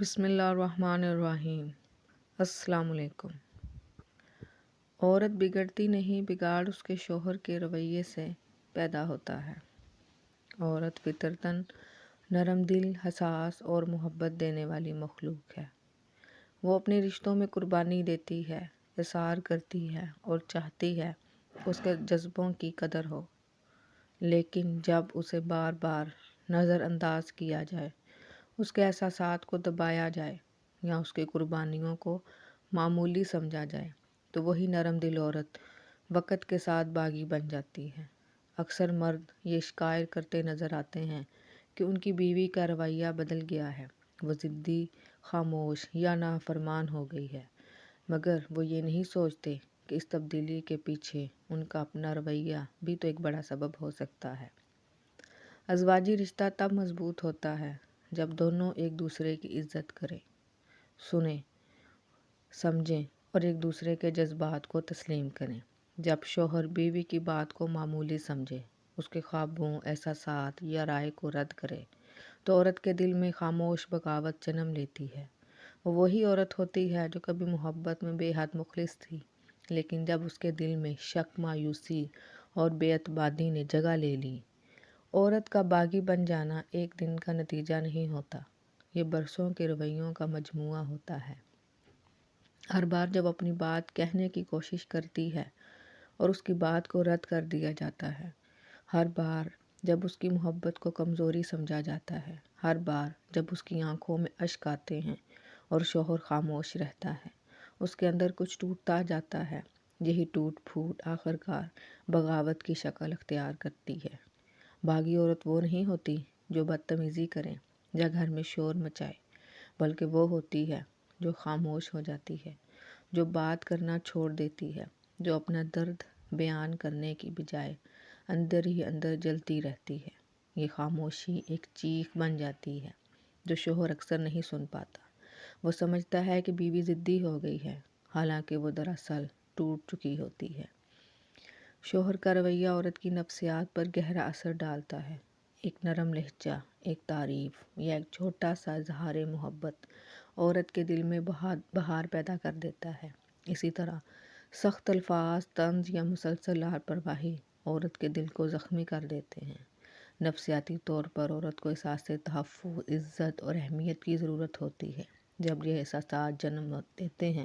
بسم اللہ الرحمن الرحیم۔ السلام علیکم۔ عورت بگڑتی نہیں، بگاڑ اس کے شوہر کے رویے سے پیدا ہوتا ہے۔ عورت فطرتاً نرم دل، حساس اور محبت دینے والی مخلوق ہے۔ وہ اپنے رشتوں میں قربانی دیتی ہے، اظہار کرتی ہے اور چاہتی ہے اس کے جذبوں کی قدر ہو، لیکن جب اسے بار بار نظر انداز کیا جائے، اس کے احساسات کو دبایا جائے یا اس کی قربانیوں کو معمولی سمجھا جائے تو وہی نرم دل عورت وقت کے ساتھ باغی بن جاتی ہے۔ اکثر مرد یہ شکایت کرتے نظر آتے ہیں کہ ان کی بیوی کا رویہ بدل گیا ہے، وہ ضدی، خاموش یا نافرمان ہو گئی ہے، مگر وہ یہ نہیں سوچتے کہ اس تبدیلی کے پیچھے ان کا اپنا رویہ بھی تو ایک بڑا سبب ہو سکتا ہے۔ ازواجی رشتہ تب مضبوط ہوتا ہے جب دونوں ایک دوسرے کی عزت کریں، سنیں، سمجھیں اور ایک دوسرے کے جذبات کو تسلیم کریں۔ جب شوہر بیوی کی بات کو معمولی سمجھے، اس کے خوابوں، احساسات یا رائے کو رد کرے، تو عورت کے دل میں خاموش بغاوت جنم لیتی ہے۔ وہ وہی عورت ہوتی ہے جو کبھی محبت میں بے حد مخلص تھی، لیکن جب اس کے دل میں شک، مایوسی اور بے اعتمادی نے جگہ لے لی۔ عورت کا باغی بن جانا ایک دن کا نتیجہ نہیں ہوتا، یہ برسوں کے رویوں کا مجموعہ ہوتا ہے۔ ہر بار جب اپنی بات کہنے کی کوشش کرتی ہے اور اس کی بات کو رد کر دیا جاتا ہے، ہر بار جب اس کی محبت کو کمزوری سمجھا جاتا ہے، ہر بار جب اس کی آنکھوں میں اشک آتے ہیں اور شوہر خاموش رہتا ہے، اس کے اندر کچھ ٹوٹتا جاتا ہے۔ یہی ٹوٹ پھوٹ آخرکار بغاوت کی شکل اختیار کرتی ہے۔ باغی عورت وہ نہیں ہوتی جو بدتمیزی کرے یا گھر میں شور مچائے، بلکہ وہ ہوتی ہے جو خاموش ہو جاتی ہے، جو بات کرنا چھوڑ دیتی ہے، جو اپنا درد بیان کرنے کی بجائے اندر ہی اندر جلتی رہتی ہے۔ یہ خاموشی ایک چیخ بن جاتی ہے جو شوہر اکثر نہیں سن پاتا۔ وہ سمجھتا ہے کہ بیوی ضدی ہو گئی ہے، حالانکہ وہ دراصل ٹوٹ چکی ہوتی ہے۔ شوہر کا رویہ عورت کی نفسیات پر گہرا اثر ڈالتا ہے۔ ایک نرم لہجہ، ایک تعریف یا ایک چھوٹا سا اظہار محبت عورت کے دل میں بہار پیدا کر دیتا ہے۔ اسی طرح سخت الفاظ، طنز یا مسلسل لاپرواہی عورت کے دل کو زخمی کر دیتے ہیں۔ نفسیاتی طور پر عورت کو احساس تحفظ، عزت اور اہمیت کی ضرورت ہوتی ہے۔ جب یہ احساسات جنم دیتے ہیں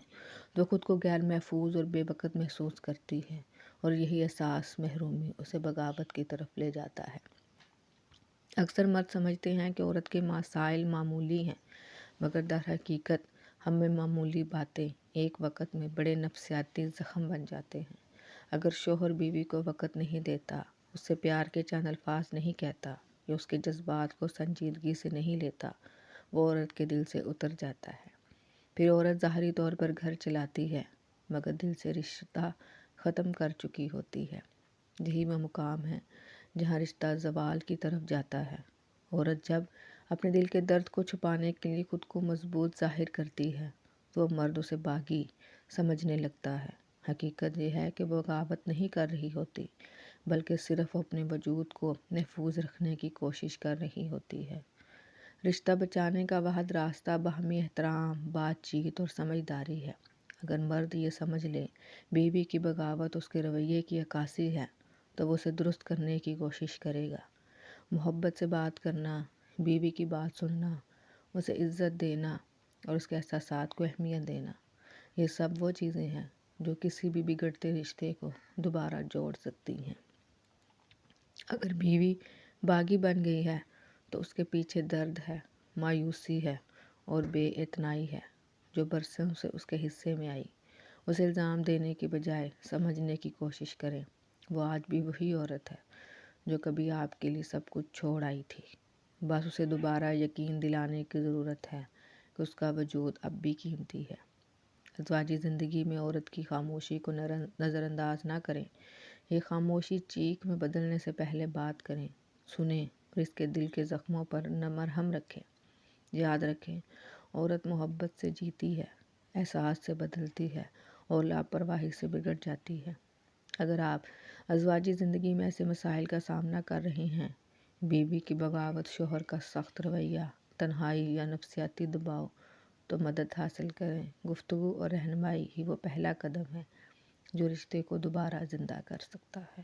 تو خود کو غیر محفوظ اور بے وقت محسوس کرتی ہے، اور یہی احساس محرومی اسے بغاوت کی طرف لے جاتا ہے۔ اکثر مرد سمجھتے ہیں کہ عورت کے مسائل معمولی ہیں، مگر در حقیقت ہم میں معمولی باتیں ایک وقت میں بڑے نفسیاتی زخم بن جاتے ہیں۔ اگر شوہر بیوی کو وقت نہیں دیتا، اس سے پیار کے چند الفاظ نہیں کہتا یا اس کے جذبات کو سنجیدگی سے نہیں لیتا، وہ عورت کے دل سے اتر جاتا ہے۔ پھر عورت ظاہری طور پر گھر چلاتی ہے، مگر دل سے رشتہ ختم کر چکی ہوتی ہے۔ یہی وہ مقام ہے جہاں رشتہ زوال کی طرف جاتا ہے۔ عورت جب اپنے دل کے درد کو چھپانے کے لیے خود کو مضبوط ظاہر کرتی ہے تو وہ مرد اسے باغی سمجھنے لگتا ہے۔ حقیقت یہ ہے کہ وہ بغاوت نہیں کر رہی ہوتی، بلکہ صرف اپنے وجود کو محفوظ رکھنے کی کوشش کر رہی ہوتی ہے۔ رشتہ بچانے کا واحد راستہ باہمی احترام، بات چیت اور سمجھداری ہے۔ اگر مرد یہ سمجھ لے بیوی کی بغاوت اس کے رویے کی عکاسی ہے تو وہ اسے درست کرنے کی کوشش کرے گا۔ محبت سے بات کرنا، بیوی کی بات سننا، اسے عزت دینا اور اس کے احساسات کو اہمیت دینا، یہ سب وہ چیزیں ہیں جو کسی بھی بگڑتے رشتے کو دوبارہ جوڑ سکتی ہیں۔ اگر بیوی باغی بن گئی ہے تو اس کے پیچھے درد ہے، مایوسی ہے اور بے اعتنائی ہے جو برسوں سے اس کے حصے میں آئی۔ اسے الزام دینے کی بجائے سمجھنے کی کوشش کریں، وہ آج بھی وہی عورت ہے جو کبھی آپ کے لیے سب کچھ چھوڑ آئی تھی۔ بس اسے دوبارہ یقین دلانے کی ضرورت ہے کہ اس کا وجود اب بھی قیمتی ہے۔ ازواجی زندگی میں عورت کی خاموشی کو نظر انداز نہ کریں۔ یہ خاموشی چیخ میں بدلنے سے پہلے بات کریں، سنیں اور اس کے دل کے زخموں پر مرہم رکھیں۔ یاد رکھیں، عورت محبت سے جیتی ہے، احساس سے بدلتی ہے اور لاپرواہی سے بگڑ جاتی ہے۔ اگر آپ ازواجی زندگی میں ایسے مسائل کا سامنا کر رہے ہیں، بیوی کی بغاوت، شوہر کا سخت رویہ، تنہائی یا نفسیاتی دباؤ، تو مدد حاصل کریں۔ گفتگو اور رہنمائی ہی وہ پہلا قدم ہے جو رشتے کو دوبارہ زندہ کر سکتا ہے۔